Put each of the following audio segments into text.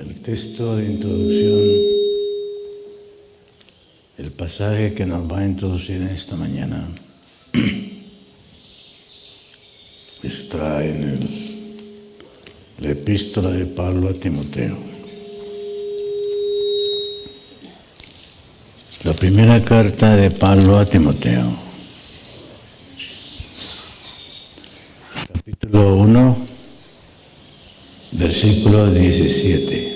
El texto de introducción, el pasaje que nos va a introducir en esta mañana, está en la epístola de Pablo a Timoteo. La primera carta de Pablo a Timoteo. Capítulo 1, versículo 17.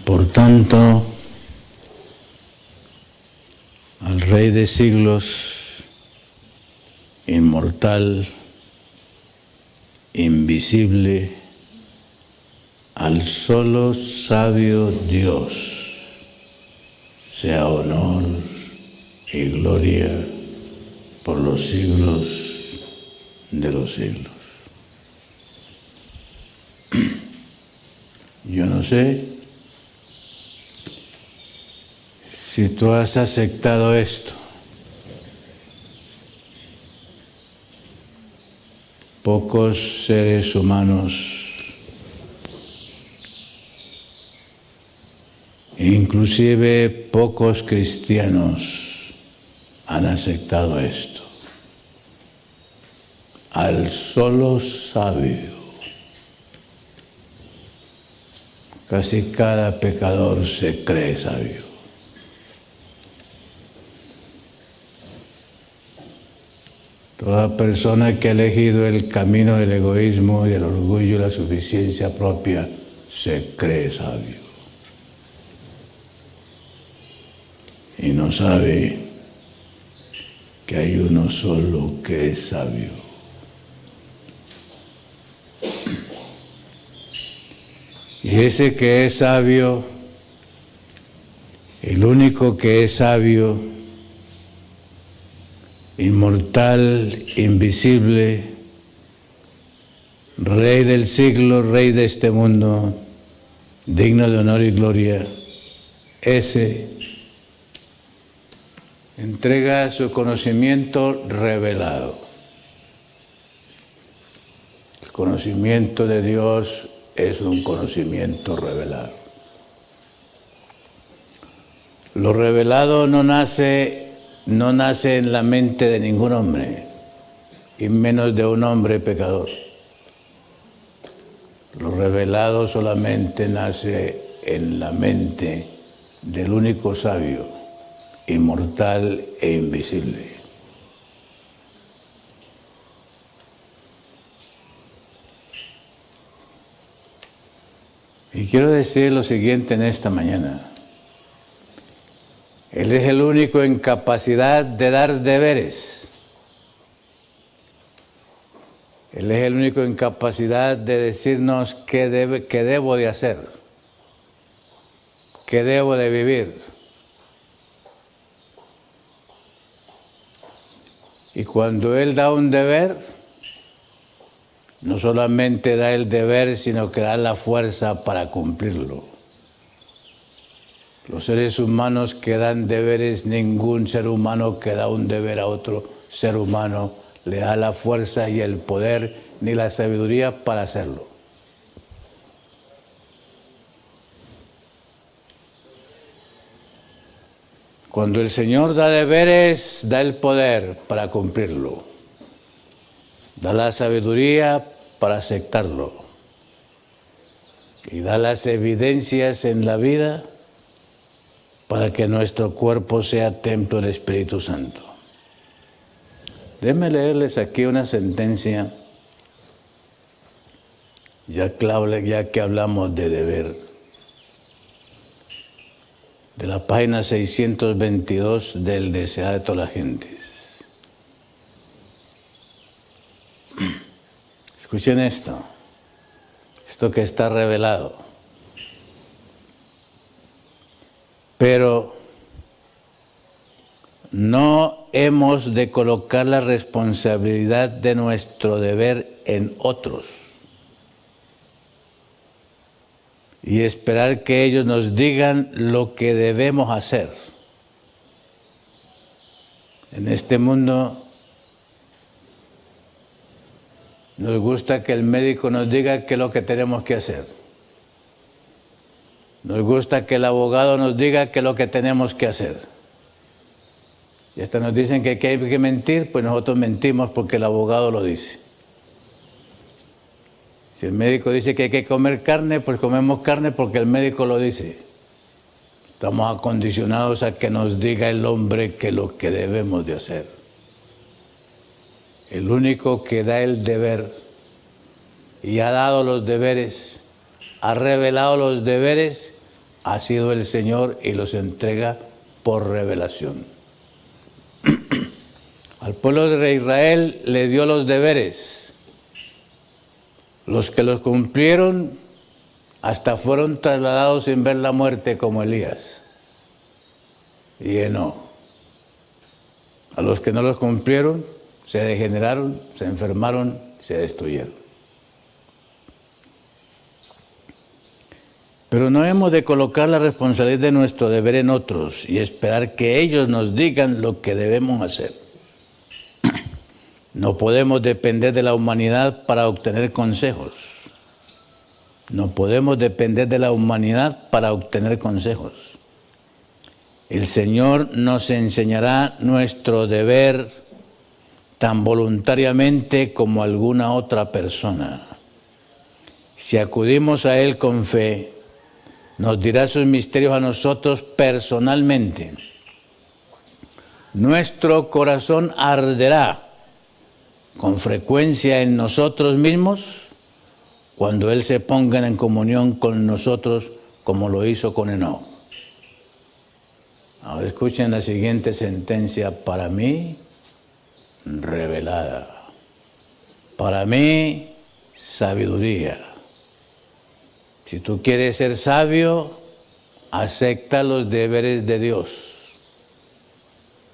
Por tanto, al Rey de siglos, inmortal, invisible, al solo sabio Dios, sea honor y gloria por los siglos de los siglos. Yo no sé si tú has aceptado esto. Pocos seres humanos, inclusive pocos cristianos, han aceptado esto. Al solo sabio. Casi cada pecador se cree sabio. Toda persona que ha elegido el camino del egoísmo y del orgullo y la suficiencia propia se cree sabio. Y no sabe que hay uno solo que es sabio. Y ese que es sabio, el único que es sabio, inmortal, invisible, Rey del siglo, Rey de este mundo, digno de honor y gloria, ese entrega su conocimiento revelado. El conocimiento de Dios es un conocimiento revelado. Lo revelado no nace en la mente de ningún hombre, y menos de un hombre pecador. Lo revelado solamente nace en la mente del único sabio, inmortal e invisible. Y quiero decir lo siguiente en esta mañana. Él es el único en capacidad de dar deberes. Él es el único en capacidad de decirnos qué debo de hacer, qué debo de vivir. Y cuando Él da un deber, no solamente da el deber, sino que da la fuerza para cumplirlo. Los seres humanos que dan deberes, ningún ser humano que da un deber a otro ser humano le da la fuerza y el poder ni la sabiduría para hacerlo. Cuando el Señor da deberes, da el poder para cumplirlo. Da la sabiduría para aceptarlo. Y da las evidencias en la vida para que nuestro cuerpo sea templo del Espíritu Santo. Déjenme leerles aquí una sentencia, ya que hablamos de deber, de la página 622 del Deseado de todas las gentes. Escuchen esto que está revelado. Pero no hemos de colocar la responsabilidad de nuestro deber en otros y esperar que ellos nos digan lo que debemos hacer. En este mundo Nos gusta que el médico nos diga qué es lo que tenemos que hacer. Nos gusta que el abogado nos diga qué es lo que tenemos que hacer. Y hasta nos dicen que hay que mentir, pues nosotros mentimos porque el abogado lo dice. Si el médico dice que hay que comer carne, pues comemos carne porque el médico lo dice. Estamos acondicionados a que nos diga el hombre que lo que debemos de hacer. El único que da el deber y ha dado los deberes, ha revelado los deberes, ha sido el Señor y los entrega por revelación. Al pueblo de Israel le dio los deberes. Los que los cumplieron hasta fueron trasladados sin ver la muerte como Elías y Enoc. A los que no los cumplieron se degeneraron, se enfermaron, se destruyeron. Pero no hemos de colocar la responsabilidad de nuestro deber en otros y esperar que ellos nos digan lo que debemos hacer. No podemos depender de la humanidad para obtener consejos. No podemos depender de la humanidad para obtener consejos. El Señor nos enseñará nuestro deber tan voluntariamente como alguna otra persona. Si acudimos a Él con fe, nos dirá sus misterios a nosotros personalmente. Nuestro corazón arderá con frecuencia en nosotros mismos cuando Él se ponga en comunión con nosotros como lo hizo con Enoc. Ahora escuchen la siguiente sentencia para mí revelada. Para mí sabiduría. Si tú quieres ser sabio, acepta los deberes de Dios.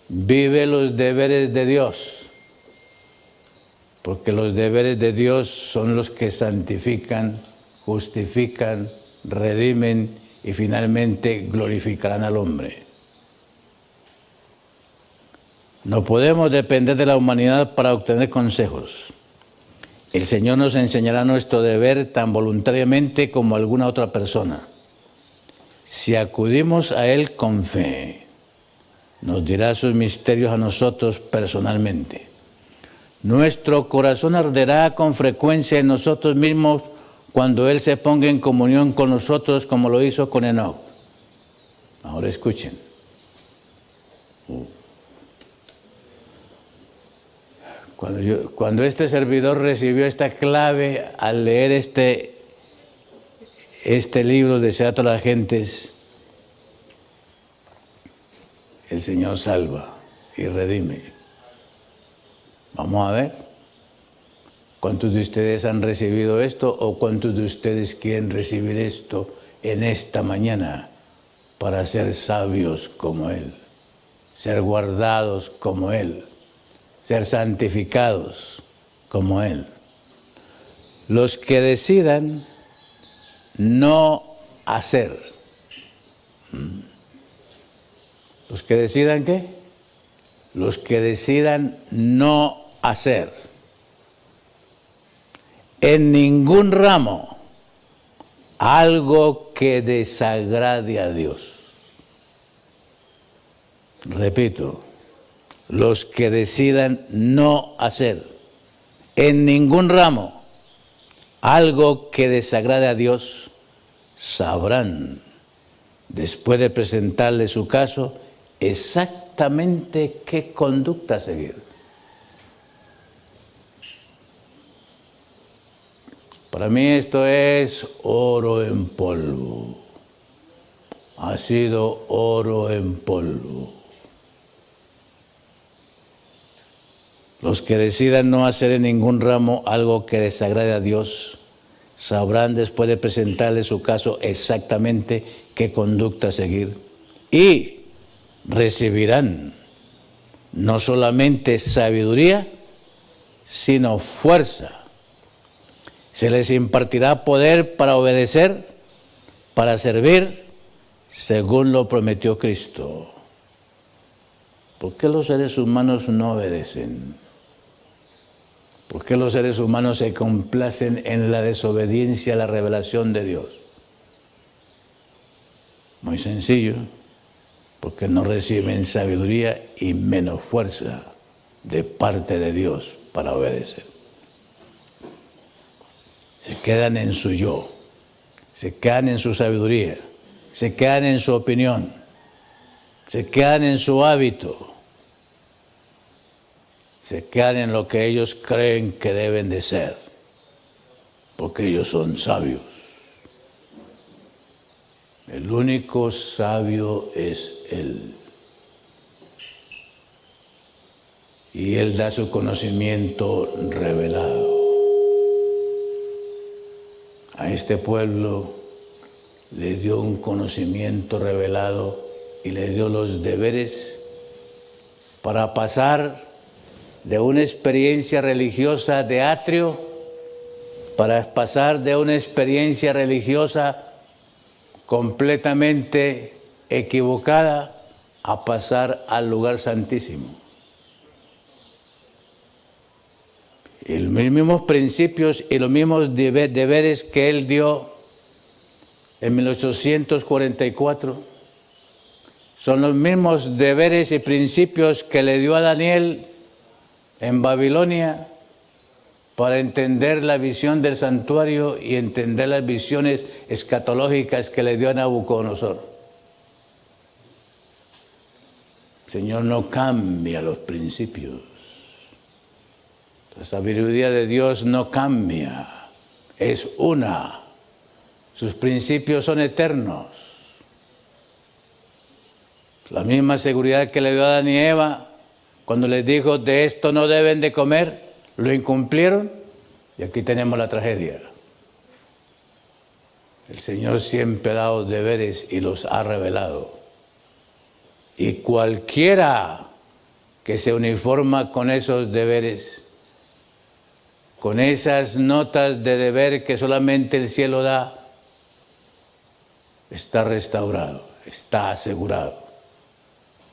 Vive los deberes de Dios. Porque los deberes de Dios son los que santifican, justifican, redimen y finalmente glorificarán al hombre. No podemos depender de la humanidad para obtener consejos. El Señor nos enseñará nuestro deber tan voluntariamente como alguna otra persona. Si acudimos a Él con fe, nos dirá sus misterios a nosotros personalmente. Nuestro corazón arderá con frecuencia en nosotros mismos cuando Él se ponga en comunión con nosotros como lo hizo con Enoc. Ahora escuchen. Cuando este servidor recibió esta clave al leer este libro de Desea a todas las gentes, el Señor salva y redime. Vamos a ver. ¿Cuántos de ustedes han recibido esto o cuántos de ustedes quieren recibir esto en esta mañana para ser sabios como Él, ser guardados como Él, ser santificados como Él? Los que decidan no hacer. ¿Los que decidan qué? Los que decidan no hacer en ningún ramo algo que desagrade a Dios. Repito, los que decidan no hacer en ningún ramo algo que desagrade a Dios, sabrán, después de presentarle su caso, exactamente qué conducta seguir. Para mí esto es oro en polvo. Ha sido oro en polvo. Los que decidan no hacer en ningún ramo algo que desagrade a Dios, sabrán después de presentarle su caso exactamente qué conducta seguir y recibirán no solamente sabiduría, sino fuerza. Se les impartirá poder para obedecer, para servir, según lo prometió Cristo. ¿Por qué los seres humanos no obedecen? ¿Por qué los seres humanos se complacen en la desobediencia a la revelación de Dios? Muy sencillo, porque no reciben sabiduría y menos fuerza de parte de Dios para obedecer. Se quedan en su yo, se quedan en su sabiduría, se quedan en su opinión, se quedan en su hábito, se quedan en lo que ellos creen que deben de ser, porque ellos son sabios. El único sabio es Él. Y Él da su conocimiento revelado. A este pueblo le dio un conocimiento revelado y le dio los deberes para pasar de una experiencia religiosa de atrio, para pasar de una experiencia religiosa completamente equivocada a pasar al lugar santísimo. Y los mismos principios y los mismos deberes que Él dio en 1844 son los mismos deberes y principios que le dio a Daniel en Babilonia para entender la visión del santuario y entender las visiones escatológicas que le dio a Nabucodonosor. El Señor no cambia los principios. La sabiduría de Dios no cambia, es una. Sus principios son eternos. La misma seguridad que le dio a Adán y Eva cuando les dijo, de esto no deben de comer, lo incumplieron y aquí tenemos la tragedia. El Señor siempre ha dado deberes y los ha revelado. Y cualquiera que se uniforma con esos deberes, con esas notas de deber que solamente el cielo da, está restaurado, está asegurado,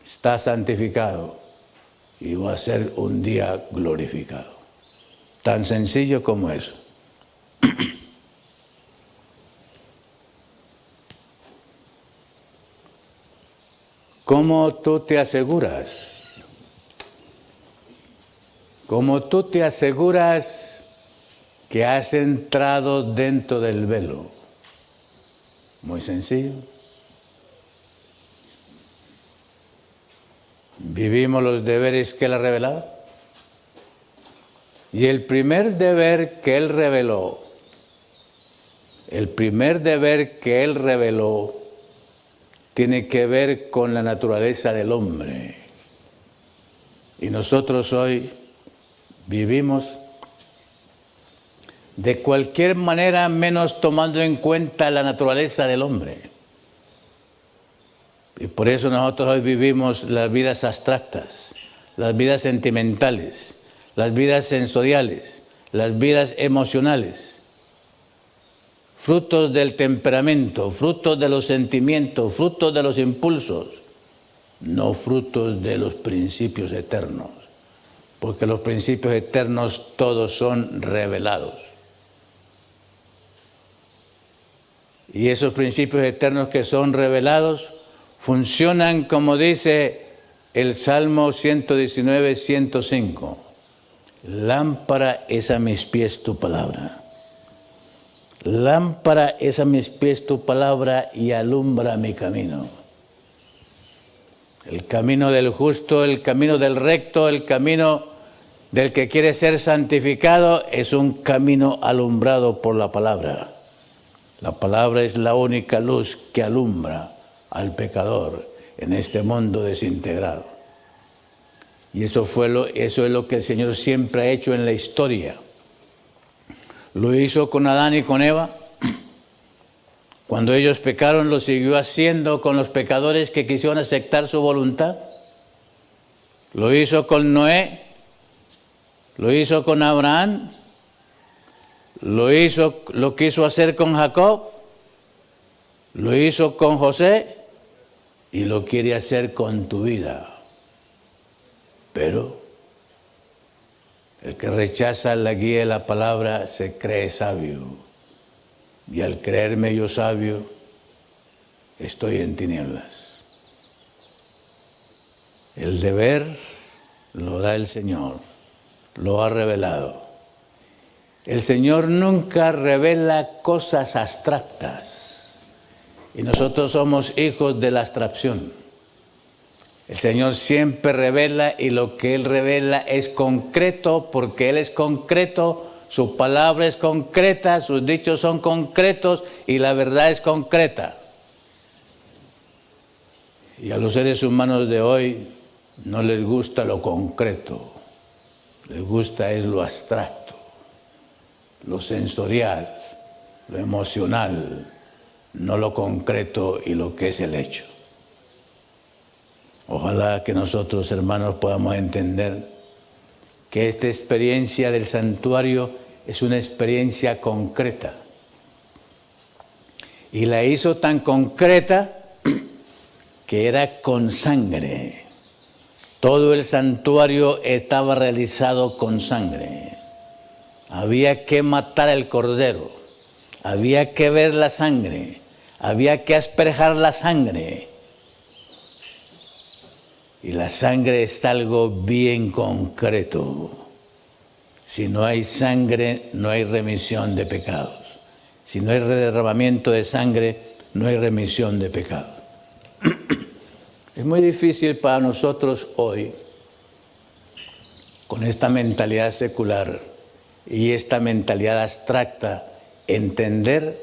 está santificado y va a ser un día glorificado. Tan sencillo como eso. ¿Cómo tú te aseguras? ¿Cómo tú te aseguras que has entrado dentro del velo? Muy sencillo. Vivimos los deberes que Él ha revelado. Y el primer deber que Él reveló, tiene que ver con la naturaleza del hombre. Y nosotros hoy vivimos de cualquier manera menos tomando en cuenta la naturaleza del hombre. Y por eso nosotros hoy vivimos las vidas abstractas, las vidas sentimentales, las vidas sensoriales, las vidas emocionales, frutos del temperamento, frutos de los sentimientos, frutos de los impulsos, no frutos de los principios eternos, porque los principios eternos todos son revelados. Y esos principios eternos que son revelados funcionan como dice el Salmo 119, 105. Lámpara es a mis pies tu palabra. Lámpara es a mis pies tu palabra y alumbra mi camino. El camino del justo, el camino del recto, el camino del que quiere ser santificado es un camino alumbrado por la palabra. La palabra es la única luz que alumbra al pecador en este mundo desintegrado. Y eso es lo que el Señor siempre ha hecho en la historia. Lo hizo con Adán y con Eva. Cuando ellos pecaron, lo siguió haciendo con los pecadores que quisieron aceptar su voluntad. Lo hizo con Noé, lo hizo con Abraham, lo quiso hacer con Jacob, lo hizo con José y lo quiere hacer con tu vida. Pero el que rechaza la guía de la palabra se cree sabio. Y al creerme yo sabio, estoy en tinieblas. El deber lo da el Señor, lo ha revelado. El Señor nunca revela cosas abstractas y nosotros somos hijos de la abstracción. El Señor siempre revela y lo que Él revela es concreto porque Él es concreto, su palabra es concreta, sus dichos son concretos y la verdad es concreta. Y a los seres humanos de hoy no les gusta lo concreto, les gusta es lo abstracto, lo sensorial, lo emocional, no lo concreto y lo que es el hecho. Ojalá que nosotros, hermanos, podamos entender que esta experiencia del santuario es una experiencia concreta. Y la hizo tan concreta que era con sangre. Todo el santuario estaba realizado con sangre. Había que matar al cordero, había que ver la sangre, había que asperjar la sangre. Y la sangre es algo bien concreto. Si no hay sangre, no hay remisión de pecados. Si no hay derramamiento de sangre, no hay remisión de pecados. Es muy difícil para nosotros hoy, con esta mentalidad secular y esta mentalidad abstracta, entender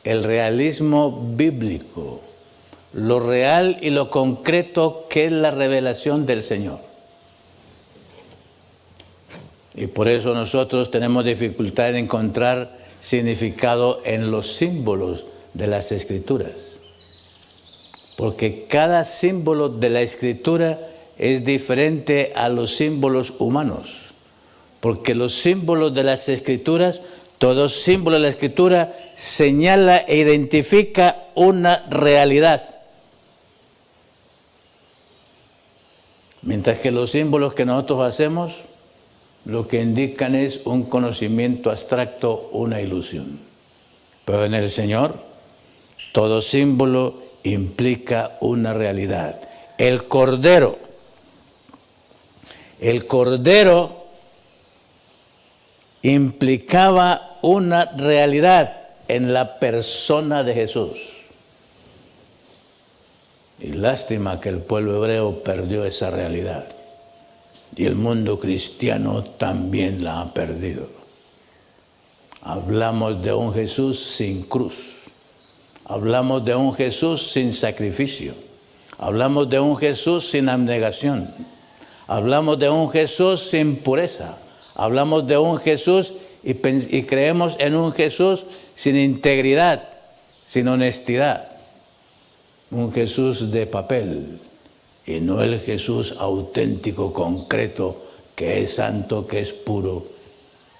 el realismo bíblico, lo real y lo concreto que es la revelación del Señor. Y por eso nosotros tenemos dificultad en encontrar significado en los símbolos de las Escrituras. Porque cada símbolo de la Escritura es diferente a los símbolos humanos. Porque los símbolos de las Escrituras, todo símbolo de la Escritura señala e identifica una realidad. Mientras que los símbolos que nosotros hacemos, lo que indican es un conocimiento abstracto, una ilusión. Pero en el Señor, todo símbolo implica una realidad. El Cordero implicaba una realidad en la persona de Jesús. Y lástima que el pueblo hebreo perdió esa realidad. Y el mundo cristiano también la ha perdido. Hablamos de un Jesús sin cruz. Hablamos de un Jesús sin sacrificio. Hablamos de un Jesús sin abnegación. Hablamos de un Jesús sin pureza. Hablamos de un Jesús y creemos en un Jesús sin integridad, sin honestidad. Un Jesús de papel y no el Jesús auténtico, concreto, que es santo, que es puro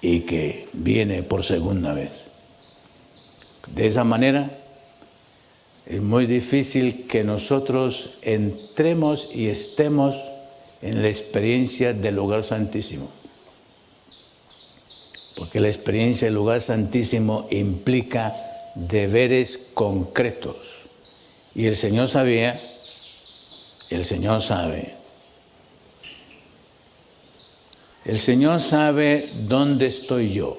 y que viene por segunda vez. De esa manera es muy difícil que nosotros entremos y estemos en la experiencia del lugar santísimo. Porque la experiencia del lugar santísimo implica deberes concretos. Y el Señor sabía, el Señor sabe. El Señor sabe dónde estoy yo.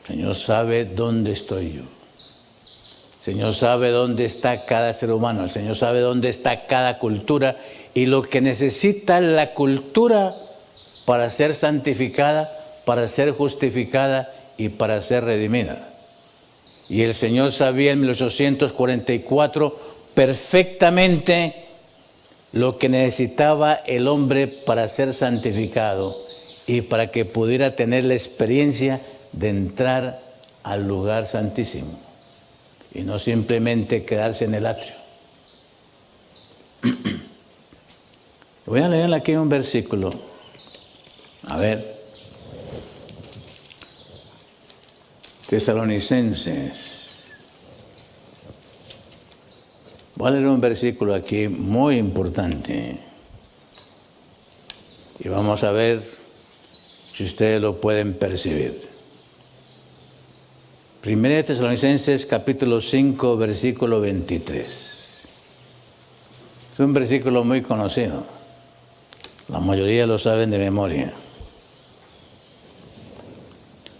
El Señor sabe dónde estoy yo. El Señor sabe dónde está cada ser humano. El Señor sabe dónde está cada cultura y lo que necesita la cultura para ser santificada, para ser justificada y para ser redimida. Y el Señor sabía en 1844 perfectamente lo que necesitaba el hombre para ser santificado y para que pudiera tener la experiencia de entrar al lugar santísimo y no simplemente quedarse en el atrio. Voy a leer aquí un versículo. A ver. Tesalonicenses. Voy a leer un versículo aquí muy importante. Y vamos a ver si ustedes lo pueden percibir. 1 Tesalonicenses capítulo 5, versículo 23. Es un versículo muy conocido. La mayoría lo saben de memoria.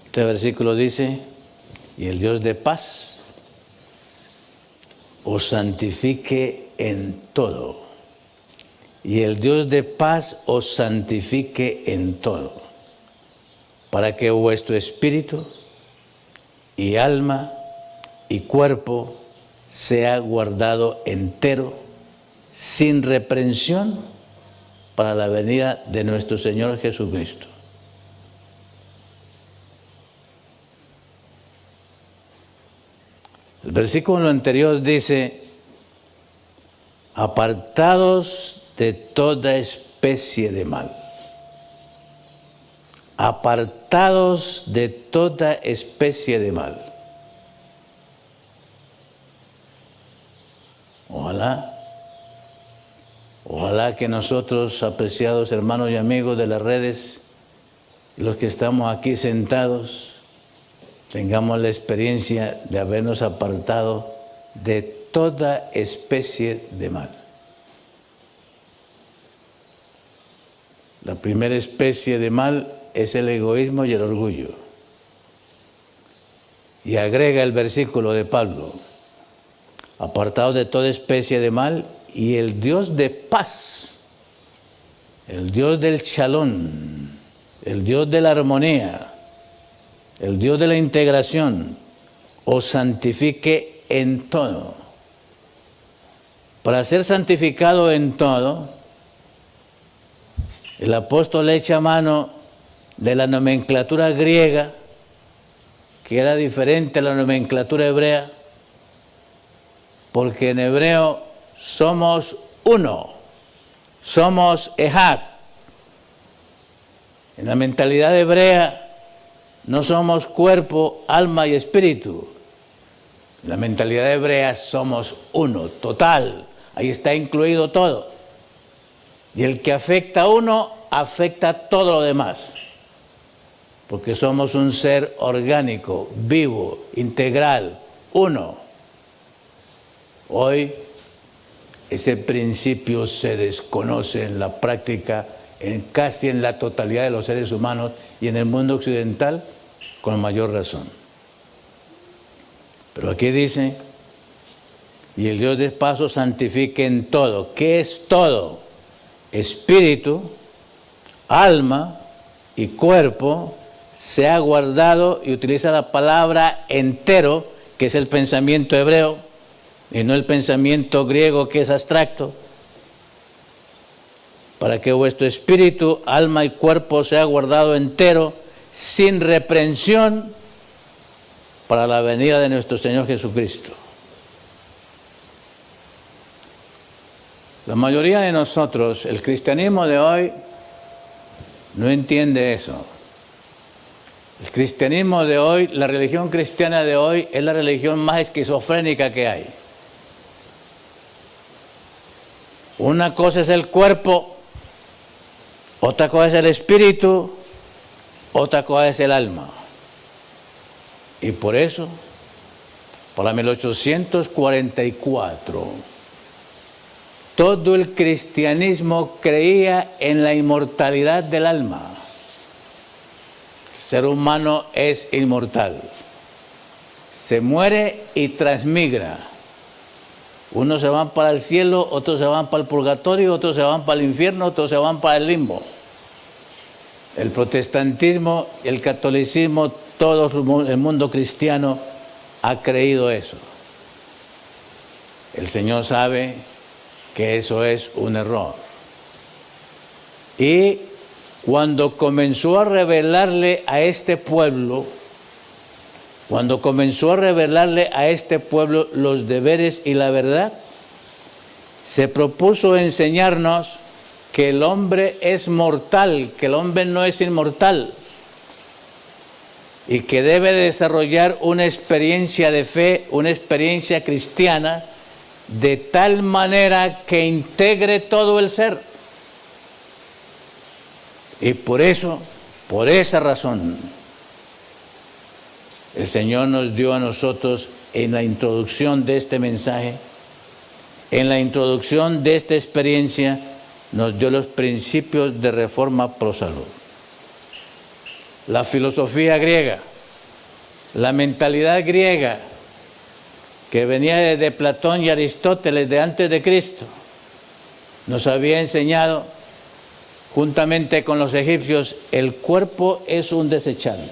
Este versículo dice: y el Dios de paz os santifique en todo. Y el Dios de paz os santifique en todo, para que vuestro espíritu y alma y cuerpo sea guardado entero, sin reprensión, para la venida de nuestro Señor Jesucristo. El versículo anterior dice: apartados de toda especie de mal. Apartados de toda especie de mal. Ojalá que nosotros, apreciados hermanos y amigos de las redes, los que estamos aquí sentados, tengamos la experiencia de habernos apartado de toda especie de mal. La primera especie de mal es el egoísmo y el orgullo. Y agrega el versículo de Pablo: apartados de toda especie de mal, y el Dios de paz, el Dios del shalom, el Dios de la armonía, el Dios de la integración, os santifique en todo. Para ser santificado en todo, el apóstol echa mano de la nomenclatura griega, que era diferente a la nomenclatura hebrea, porque en hebreo somos uno, somos ejad. En la mentalidad hebrea no somos cuerpo, alma y espíritu. En la mentalidad hebrea somos uno, total. Ahí está incluido todo. Y el que afecta a uno, afecta a todo lo demás. Porque somos un ser orgánico, vivo, integral, uno. Hoy ese principio se desconoce en la práctica, casi en la totalidad de los seres humanos, y en el mundo occidental con mayor razón. Pero aquí dice: y el Dios de paz os santifique en todo. ¿Qué es todo? Espíritu, alma y cuerpo sea guardado, y utiliza la palabra entero, que es el pensamiento hebreo, y no el pensamiento griego, que es abstracto, para que vuestro espíritu, alma y cuerpo sea guardado entero, sin reprensión, para la venida de nuestro Señor Jesucristo. La mayoría de nosotros, el cristianismo de hoy, no entiende eso. El cristianismo de hoy, la religión cristiana de hoy, es la religión más esquizofrénica que hay. Una cosa es el cuerpo, otra cosa es el espíritu, otra cosa es el alma. Y por eso, para 1844, todo el cristianismo creía en la inmortalidad del alma. El ser humano es inmortal. Se muere y transmigra. Unos se van para el cielo, otros se van para el purgatorio, otros se van para el infierno, otros se van para el limbo. El protestantismo, el catolicismo, todo el mundo cristiano ha creído eso. El Señor sabe que eso es un error. Y cuando comenzó a revelarle a este pueblo, los deberes y la verdad, se propuso enseñarnos que el hombre es mortal, que el hombre no es inmortal, y que debe desarrollar una experiencia de fe, una experiencia cristiana, de tal manera que integre todo el ser. Y por eso Por esa razón, el Señor nos dio a nosotros en la introducción de este mensaje, en la introducción de esta experiencia, nos dio los principios de reforma pro salud. La filosofía griega, la mentalidad griega, que venía desde Platón y Aristóteles de antes de Cristo, nos había enseñado, juntamente con los egipcios, el cuerpo es un desechable.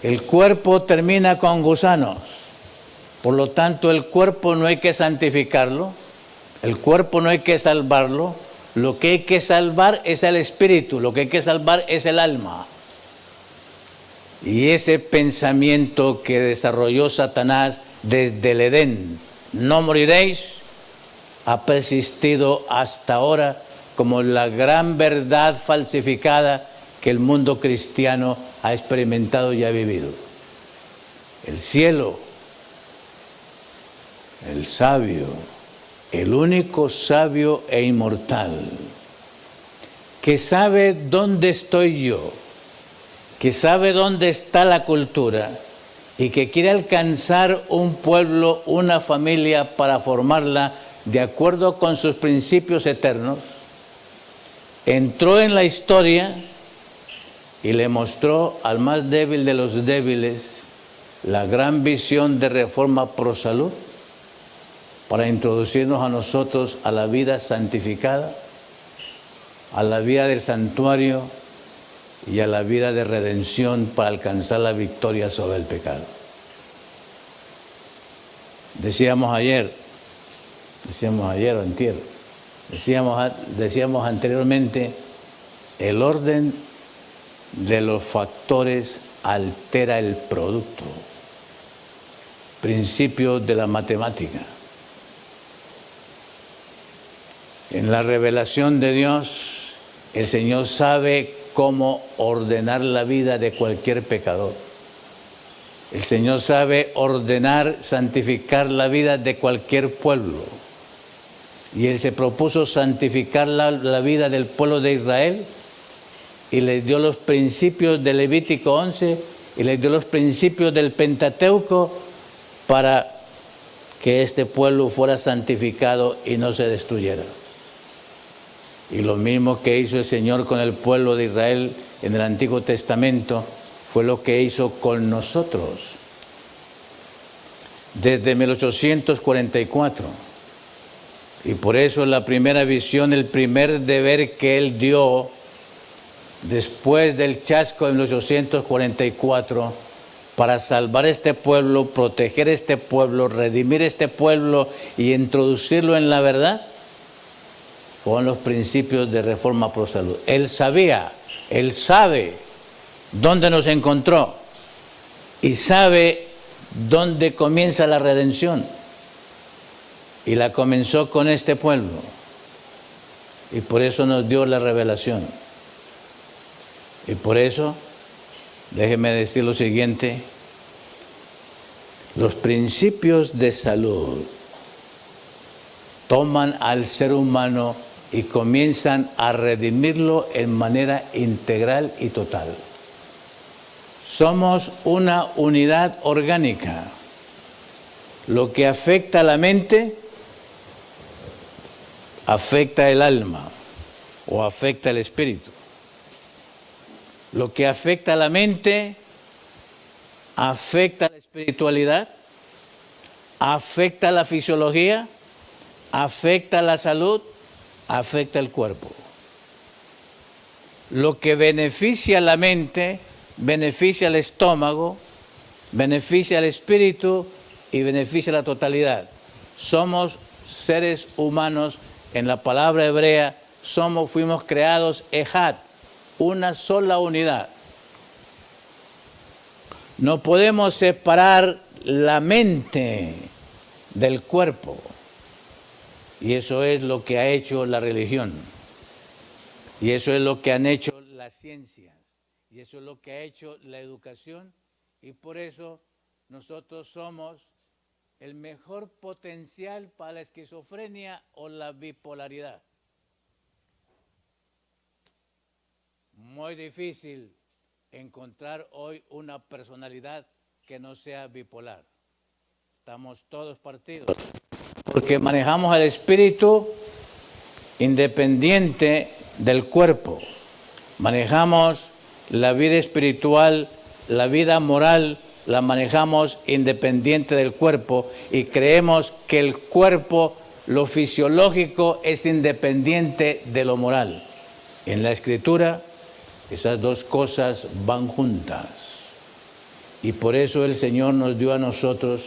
El cuerpo termina con gusanos, por lo tanto el cuerpo no hay que santificarlo, el cuerpo no hay que salvarlo, lo que hay que salvar es el espíritu, lo que hay que salvar es el alma. Y ese pensamiento que desarrolló Satanás desde el Edén, no moriréis, ha persistido hasta ahora como la gran verdad falsificada que el mundo cristiano ha experimentado y ha vivido. El cielo, el sabio, el único sabio e inmortal, que sabe dónde estoy yo, que sabe dónde está la cultura y que quiere alcanzar un pueblo, una familia para formarla de acuerdo con sus principios eternos, entró en la historia y le mostró al más débil de los débiles la gran visión de reforma pro salud para introducirnos a nosotros a la vida santificada, a la vida del santuario y a la vida de redención para alcanzar la victoria sobre el pecado. Decíamos ayer o antier, decíamos anteriormente, el orden de los factores altera el producto. Principio de la matemática. En la revelación de Dios, el Señor sabe cómo ordenar la vida de cualquier pecador. El Señor sabe ordenar, santificar la vida de cualquier pueblo. Y Él se propuso santificar la vida del pueblo de Israel y les dio los principios de Levítico 11 y les dio los principios del Pentateuco para que este pueblo fuera santificado y no se destruyera. Y lo mismo que hizo el Señor con el pueblo de Israel en el Antiguo Testamento fue lo que hizo con nosotros. Desde 1844. Y por eso la primera visión, el primer deber que Él dio después del chasco de 1844 para salvar este pueblo, proteger este pueblo, redimir este pueblo y introducirlo en la verdad, con los principios de reforma pro salud. Él sabía, Él sabe dónde nos encontró y sabe dónde comienza la redención. Y la comenzó con este pueblo. Y por eso nos dio la revelación. Y por eso, déjeme decir lo siguiente, los principios de salud toman al ser humano y comienzan a redimirlo en manera integral y total. Somos una unidad orgánica. Lo que afecta a la mente, afecta el alma o afecta el espíritu. Lo que afecta a la mente, afecta la espiritualidad, afecta la fisiología, afecta la salud, afecta el cuerpo. Lo que beneficia a la mente, beneficia al estómago, beneficia al espíritu y beneficia a la totalidad. Somos seres humanos, en la palabra hebrea, fuimos creados ejad, una sola unidad. No podemos separar la mente del cuerpo. Y eso es lo que ha hecho la religión. Y eso es lo que han hecho las ciencias. Y eso es lo que ha hecho la educación. Y por eso nosotros somos el mejor potencial para la esquizofrenia o la bipolaridad. Muy difícil encontrar hoy una personalidad que no sea bipolar. Estamos todos partidos, porque manejamos el espíritu independiente del cuerpo. Manejamos la vida espiritual, la vida moral, la manejamos independiente del cuerpo y creemos que el cuerpo, lo fisiológico, es independiente de lo moral. En la Escritura, esas dos cosas van juntas. Y por eso el Señor nos dio a nosotros,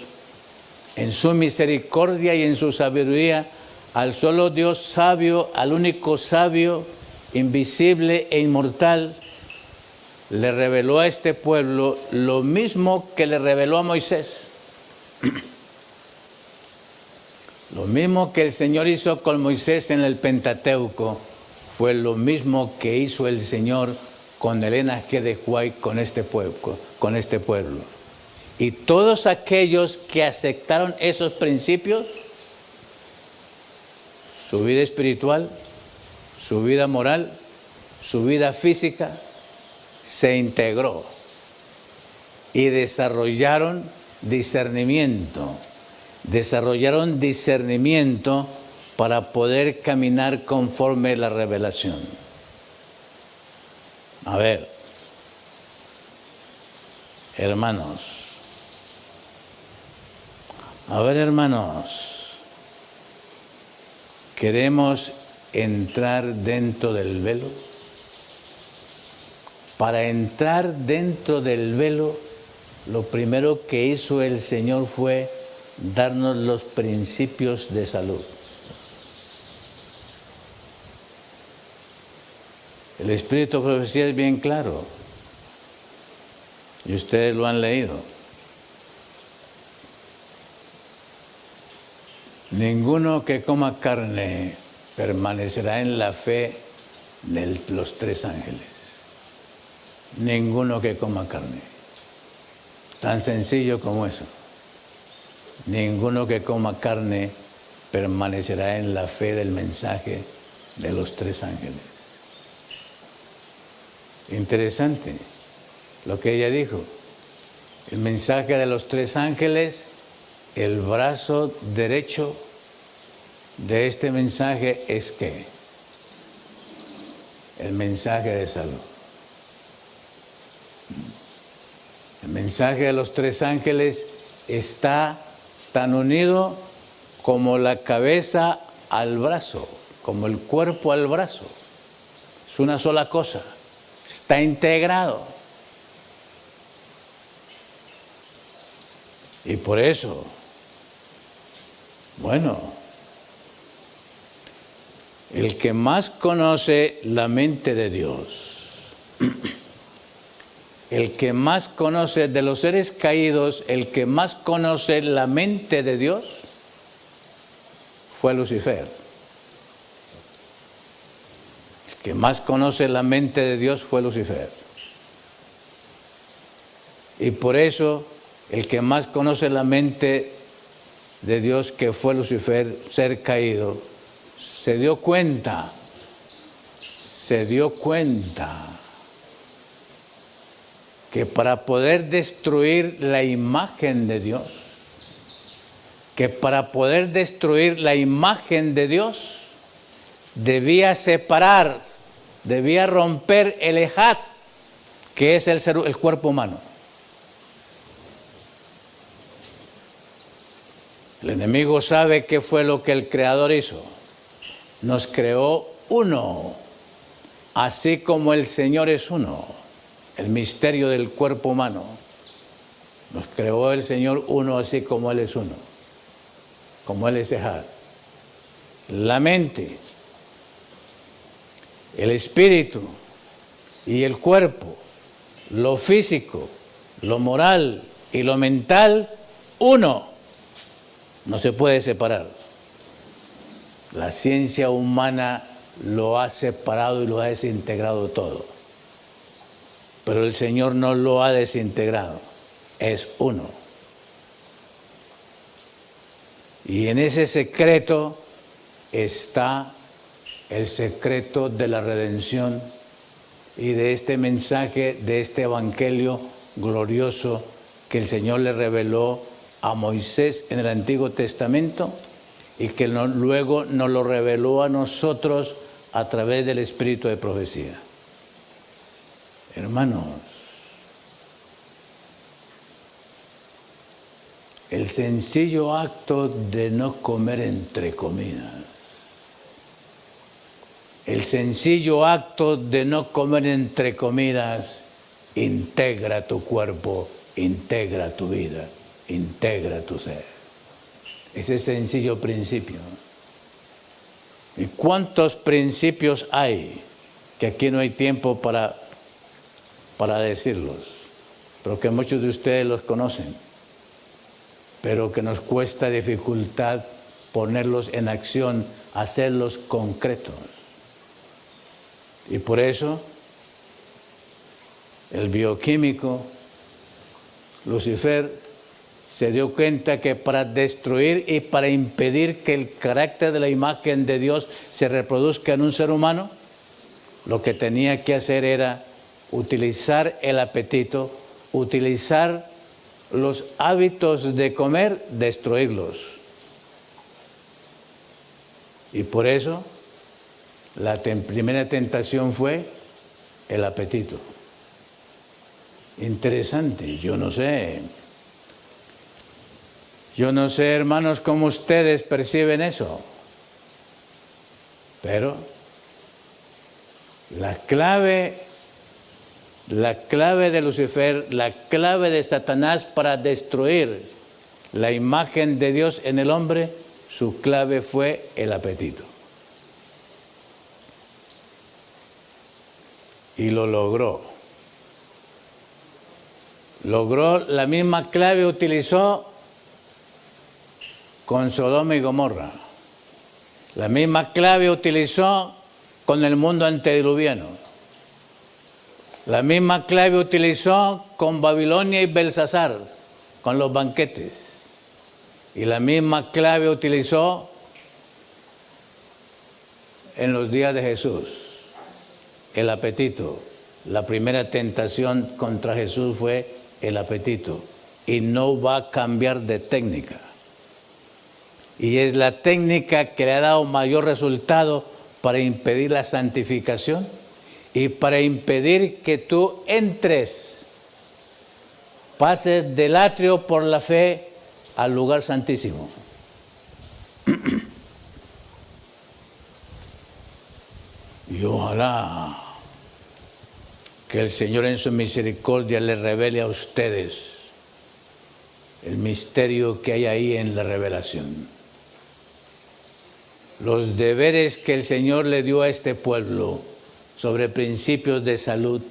en su misericordia y en su sabiduría, al solo Dios sabio, al único sabio, invisible e inmortal, le reveló a este pueblo lo mismo que le reveló a Moisés. Lo mismo que el Señor hizo con Moisés en el Pentateuco, fue lo mismo que hizo el Señor con el linaje de Juárez, con este pueblo. Y todos aquellos que aceptaron esos principios, su vida espiritual, su vida moral, su vida física, se integró y desarrollaron discernimiento para poder caminar conforme a la revelación. A ver, hermanos, ¿queremos entrar dentro del velo? Para entrar dentro del velo, lo primero que hizo el Señor fue darnos los principios de salud. El Espíritu de Profecía es bien claro, y ustedes lo han leído. Ninguno que coma carne permanecerá en la fe de los tres ángeles. Ninguno que coma carne. Tan sencillo como eso. Ninguno que coma carne permanecerá en la fe del mensaje de los tres ángeles. Interesante lo que ella dijo. El mensaje de los tres ángeles, el brazo derecho de este mensaje es ¿qué? El mensaje de salud. El mensaje de los tres ángeles está tan unido como la cabeza al brazo, como el cuerpo al brazo. Es una sola cosa, está integrado. Y por eso, bueno, el que más conoce la mente de Dios, el que más conoce de los seres caídos, el que más conoce la mente de Dios, fue Lucifer. El que más conoce la mente de Dios fue Lucifer. Y por eso, el que más conoce la mente de Dios, que fue Lucifer, ser caído, se dio cuenta que para poder destruir la imagen de Dios, debía separar, debía romper el ejat, que es el cuerpo humano. El enemigo sabe qué fue lo que el Creador hizo. Nos creó uno, así como el Señor es uno. El misterio del cuerpo humano. Nos creó el Señor uno, así como Él es uno. Como Él es ejat. La mente, el espíritu y el cuerpo, lo físico, lo moral y lo mental, uno. No se puede separar. La ciencia humana lo ha separado y lo ha desintegrado todo. Pero el Señor no lo ha desintegrado. Es uno. Y en ese secreto está el secreto de la redención y de este mensaje, de este evangelio glorioso que el Señor le reveló a Moisés en el Antiguo Testamento y que luego nos lo reveló a nosotros a través del espíritu de profecía. Hermanos, el sencillo acto de no comer entre comidas, el sencillo acto de no comer entre comidas integra tu cuerpo, integra tu vida, integra tu ser. Ese sencillo principio. ¿Y cuántos principios hay? Que aquí no hay tiempo para decirlos, pero que muchos de ustedes los conocen, pero que nos cuesta dificultad ponerlos en acción, hacerlos concretos. Y por eso el bioquímico Lucifer se dio cuenta que para destruir y para impedir que el carácter de la imagen de Dios se reproduzca en un ser humano, lo que tenía que hacer era utilizar el apetito, utilizar los hábitos de comer, destruirlos. Y por eso la primera tentación fue el apetito. Interesante, yo no sé, hermanos, cómo ustedes perciben eso, pero la clave de Lucifer, la clave de Satanás para destruir la imagen de Dios en el hombre, su clave fue el apetito. Y lo logró. Logró la misma clave, utilizó con Sodoma y Gomorra. La misma clave utilizó con el mundo antediluviano. La misma clave utilizó con Babilonia y Belsasar, con los banquetes. Y la misma clave utilizó en los días de Jesús, el apetito. La primera tentación contra Jesús fue el apetito. Y no va a cambiar de técnica. Y es la técnica que le ha dado mayor resultado para impedir la santificación y para impedir que tú entres, pases del atrio por la fe al lugar santísimo. Y ojalá que el Señor en su misericordia le revele a ustedes el misterio que hay ahí en la revelación. Los deberes que el Señor le dio a este pueblo sobre principios de salud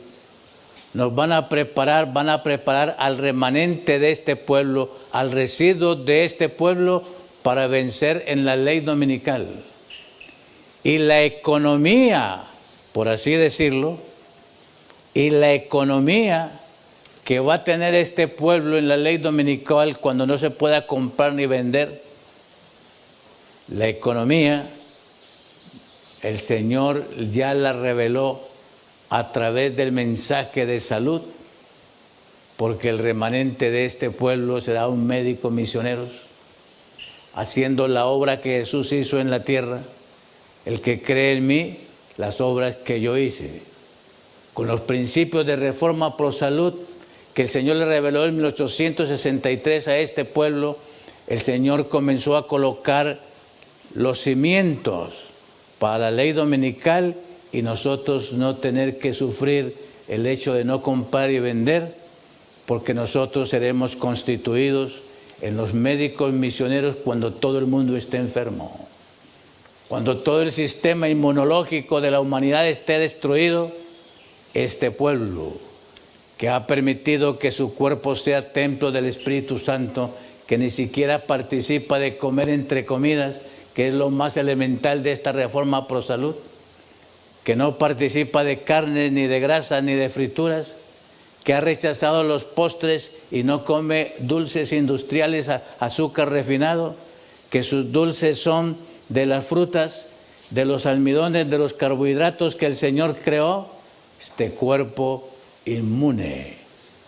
nos van a preparar al remanente de este pueblo, al residuo de este pueblo para vencer en la ley dominical. Y la economía, por así decirlo, y la economía que va a tener este pueblo en la ley dominical cuando no se pueda comprar ni vender, la economía, el Señor ya la reveló a través del mensaje de salud, porque el remanente de este pueblo será un médico misionero, haciendo la obra que Jesús hizo en la tierra. El que cree en mí, las obras que yo hice. Con los principios de reforma pro salud que el Señor le reveló en 1863 a este pueblo, el Señor comenzó a colocar los cimientos para la ley dominical y nosotros no tener que sufrir el hecho de no comprar y vender, porque nosotros seremos constituidos en los médicos misioneros cuando todo el mundo esté enfermo. Cuando todo el sistema inmunológico de la humanidad esté destruido, este pueblo que ha permitido que su cuerpo sea templo del Espíritu Santo, que ni siquiera participa de comer entre comidas, que es lo más elemental de esta reforma pro salud, que no participa de carne, ni de grasa, ni de frituras, que ha rechazado los postres y no come dulces industriales, azúcar refinado, que sus dulces son de las frutas, de los almidones, de los carbohidratos que el Señor creó, este cuerpo inmune,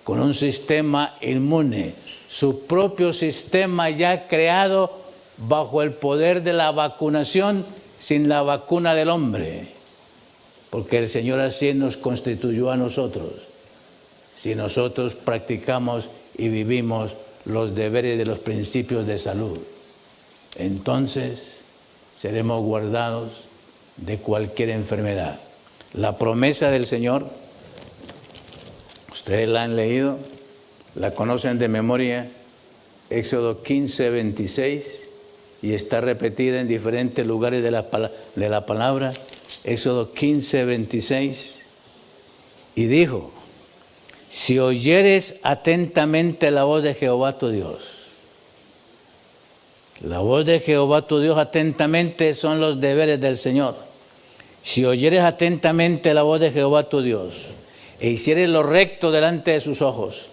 con un sistema inmune, su propio sistema ya creado bajo el poder de la vacunación sin la vacuna del hombre, porque el Señor así nos constituyó a nosotros, si nosotros practicamos y vivimos los deberes de los principios de salud. Entonces seremos guardados de cualquier enfermedad. La promesa del Señor, ustedes la han leído, la conocen de memoria, Éxodo 15, 26, y está repetida en diferentes lugares de la palabra, Éxodo 15, 26, y dijo: si oyeres atentamente la voz de Jehová tu Dios. La voz de Jehová tu Dios atentamente son los deberes del Señor. Si oyeres atentamente la voz de Jehová tu Dios, e hicieres lo recto delante de sus ojos,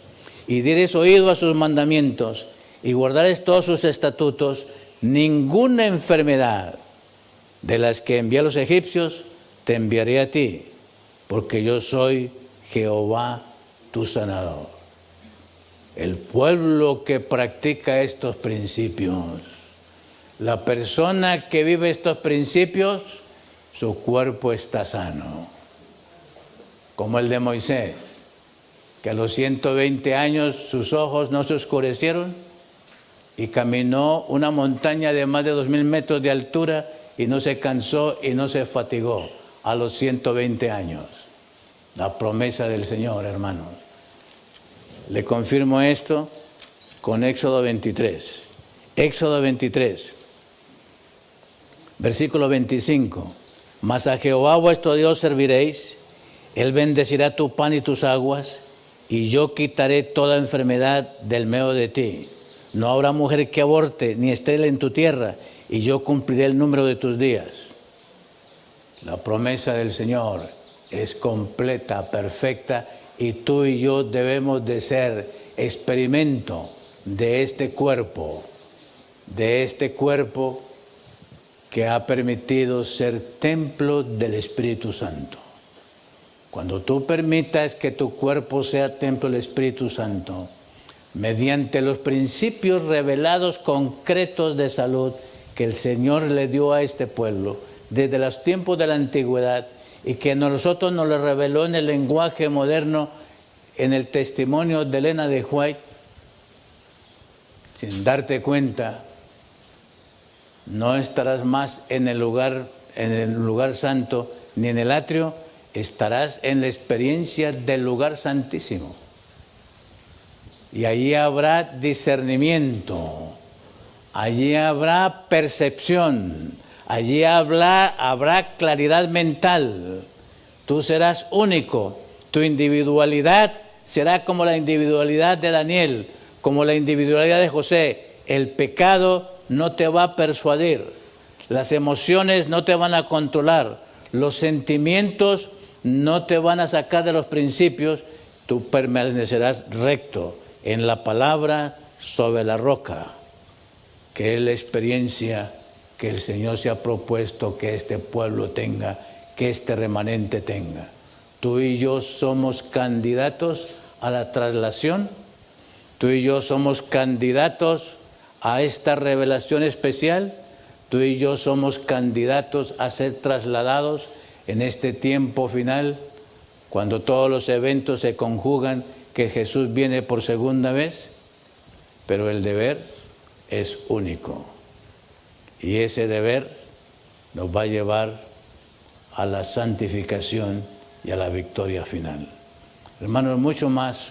y dieres oído a sus mandamientos, y guardares todos sus estatutos, ninguna enfermedad de las que envié a los egipcios te enviaré a ti, porque yo soy Jehová tu sanador. El pueblo que practica estos principios, la persona que vive estos principios, su cuerpo está sano. Como el de Moisés, que a los 120 años sus ojos no se oscurecieron y caminó una montaña de más de 2000 metros de altura y no se cansó y no se fatigó a los 120 años. La promesa del Señor, hermanos. Le confirmo esto con Éxodo 23. Éxodo 23, versículo 25. Mas a Jehová vuestro Dios serviréis, Él bendecirá tu pan y tus aguas, y yo quitaré toda enfermedad del medio de ti. No habrá mujer que aborte, ni estéril en tu tierra, y yo cumpliré el número de tus días. La promesa del Señor es completa, perfecta, y tú y yo debemos de ser experimento de este cuerpo que ha permitido ser templo del Espíritu Santo. Cuando tú permitas que tu cuerpo sea templo del Espíritu Santo, mediante los principios revelados concretos de salud que el Señor le dio a este pueblo desde los tiempos de la antigüedad, y que a nosotros nos lo reveló en el lenguaje moderno, en el testimonio de Elena de White, sin darte cuenta, no estarás más en el lugar santo ni en el atrio, estarás en la experiencia del lugar santísimo. Y allí habrá discernimiento, allí habrá percepción, allí habrá claridad mental. Tú serás único. Tu individualidad será como la individualidad de Daniel, como la individualidad de José. El pecado no te va a persuadir. Las emociones no te van a controlar. Los sentimientos no te van a sacar de los principios. Tú permanecerás recto en la palabra sobre la roca, que es la experiencia que el Señor se ha propuesto que este pueblo tenga, que este remanente tenga. Tú y yo somos candidatos a la traslación, tú y yo somos candidatos a esta revelación especial, tú y yo somos candidatos a ser trasladados en este tiempo final, cuando todos los eventos se conjugan, que Jesús viene por segunda vez, pero el deber es único. Y ese deber nos va a llevar a la santificación y a la victoria final. Hermanos, mucho más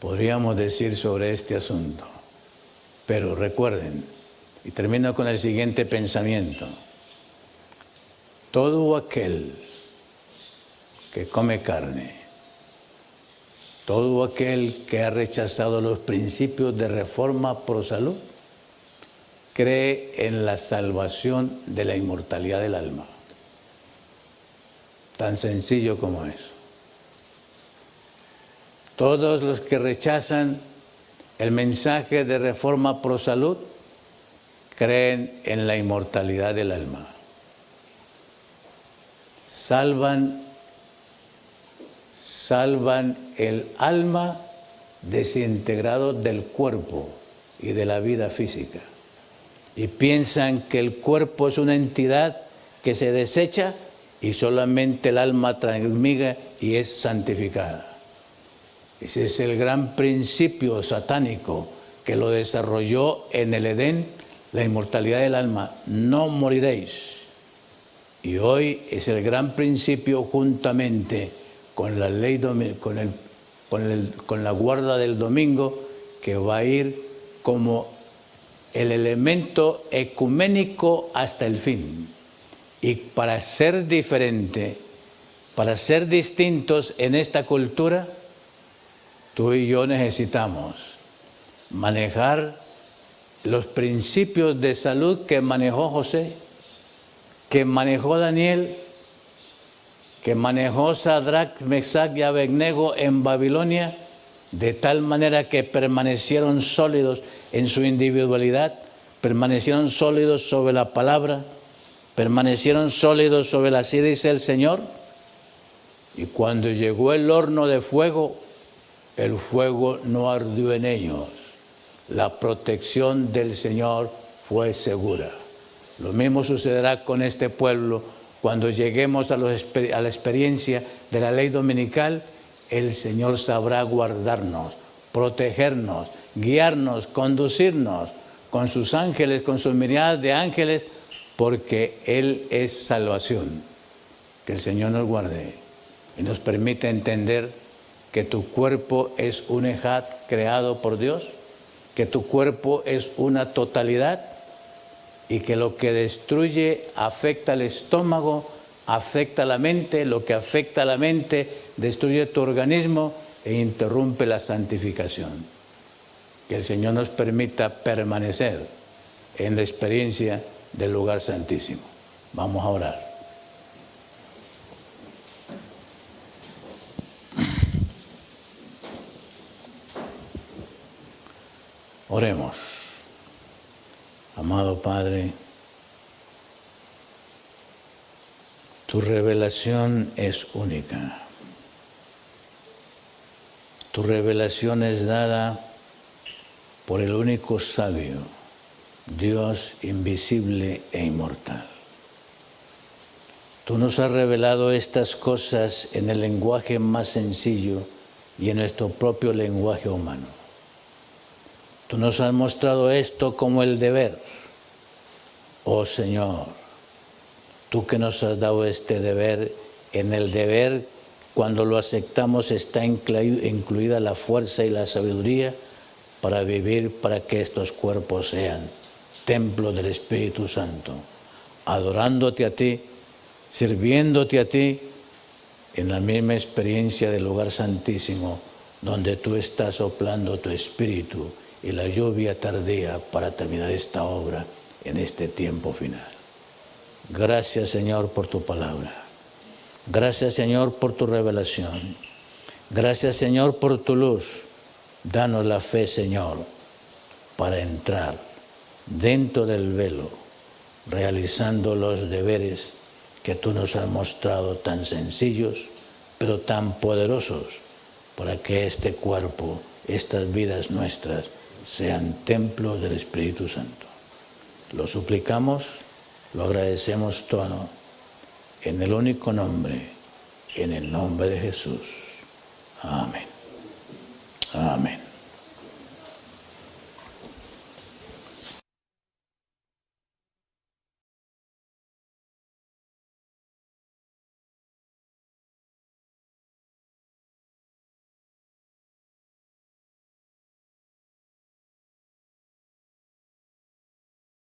podríamos decir sobre este asunto. Pero recuerden, y termino con el siguiente pensamiento: todo aquel que come carne, todo aquel que ha rechazado los principios de reforma pro salud, cree en la salvación de la inmortalidad del alma. Tan sencillo como eso. Todos los que rechazan el mensaje de reforma pro salud creen en la inmortalidad del alma. Salvan salvan el alma desintegrado del cuerpo y de la vida física. Y piensan que el cuerpo es una entidad que se desecha y solamente el alma transmiga y es santificada. Ese es el gran principio satánico que lo desarrolló en el Edén, la inmortalidad del alma. No moriréis. Y hoy es el gran principio juntamente con la ley, con la guarda del domingo, que va a ir como el elemento ecuménico hasta el fin. Y para ser diferente, para ser distintos en esta cultura, tú y yo necesitamos manejar los principios de salud que manejó José, que manejó Daniel, que manejó Sadrach, Mesach y Abednego en Babilonia, de tal manera que permanecieron sólidos en su individualidad, permanecieron sólidos sobre la palabra, permanecieron sólidos sobre la así dice el Señor. Y cuando llegó el horno de fuego, el fuego no ardió en ellos. La protección del Señor fue segura. Lo mismo sucederá con este pueblo cuando lleguemos a la experiencia de la ley dominical. El Señor sabrá guardarnos, protegernos, guiarnos, conducirnos con sus ángeles, con sus miradas de ángeles, porque Él es salvación. Que el Señor nos guarde y nos permite entender que tu cuerpo es un ejad creado por Dios, que tu cuerpo es una totalidad y que lo que destruye afecta al estómago, afecta a la mente, lo que afecta a la mente destruye tu organismo e interrumpe la santificación. Que el Señor nos permita permanecer en la experiencia del lugar santísimo. Vamos a orar. Oremos. Amado Padre, tu revelación es única. Tu revelación es dada por el único sabio, Dios invisible e inmortal. Tú nos has revelado estas cosas en el lenguaje más sencillo y en nuestro propio lenguaje humano. Tú nos has mostrado esto como el deber. Oh Señor, tú que nos has dado este deber, en el deber, cuando lo aceptamos, está incluida la fuerza y la sabiduría para vivir, para que estos cuerpos sean templo del Espíritu Santo, adorándote a ti, sirviéndote a ti, en la misma experiencia del lugar santísimo, donde tú estás soplando tu Espíritu y la lluvia tardía para terminar esta obra en este tiempo final. Gracias, Señor, por tu palabra. Gracias, Señor, por tu revelación. Gracias, Señor, por tu luz. Danos la fe, Señor, para entrar dentro del velo, realizando los deberes que tú nos has mostrado tan sencillos, pero tan poderosos, para que este cuerpo, estas vidas nuestras, sean templo del Espíritu Santo. Lo suplicamos, lo agradecemos todo, en el único nombre, en el nombre de Jesús. Amén. Amén.